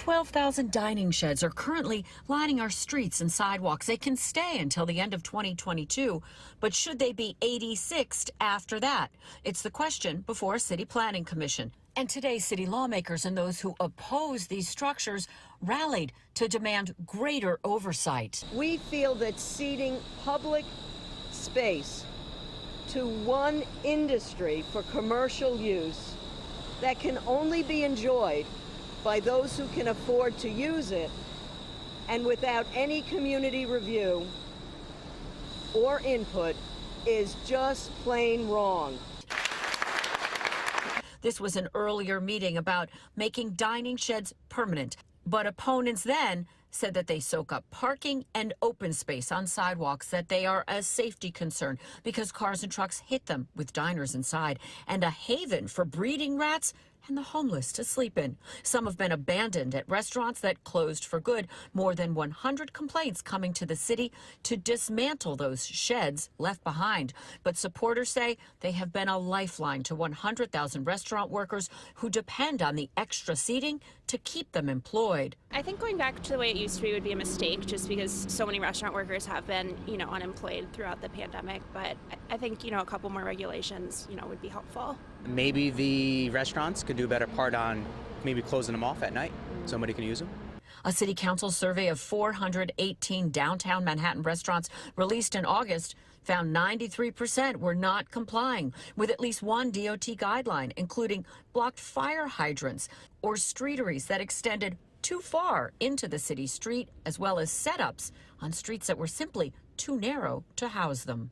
12,000 dining sheds are currently lining our streets and sidewalks. They can stay until the end of 2022, but should they be 86ed after that? It's the question before a city planning commission. And today, city lawmakers and those who oppose these structures rallied to demand greater oversight. We feel that ceding public space to one industry for commercial use that can only be enjoyed by those who can afford to use it, and without any community review or input, is just plain wrong. This was an earlier meeting about making dining sheds permanent, but opponents then said that they soak up parking and open space on sidewalks, that they are a safety concern because cars and trucks hit them with diners inside, and a haven for breeding rats and the homeless to sleep in. Some have been abandoned at restaurants that closed for good. More than 100 complaints coming to the city to dismantle those sheds left behind. But supporters say they have been a lifeline to 100,000 restaurant workers who depend on the extra seating to keep them employed. I think going back to the way it used to be would be a mistake, just because so many restaurant workers have been, unemployed throughout the pandemic. But I think, a couple more regulations, would be helpful. Maybe the restaurants could do a better part on maybe closing them off at night so somebody can use them. A city council survey of 418 downtown Manhattan restaurants released in August found 93% were not complying with at least one DOT guideline, including blocked fire hydrants or streeteries that extended too far into the city street, as well as setups on streets that were simply too narrow to house them.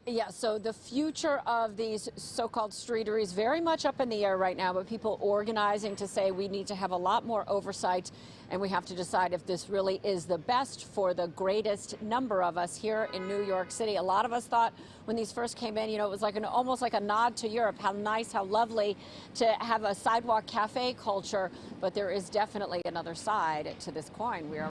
Yeah, so the future of these so-called streeteries very much up in the air right now, but people organizing to say we need to have a lot more oversight, and we have to decide if this really is the best for the greatest number of us here in New York City. A lot of us thought when these first came in, it was like almost like a nod to Europe. How nice, how lovely to have a sidewalk cafe culture, but there is definitely another side to this coin. We are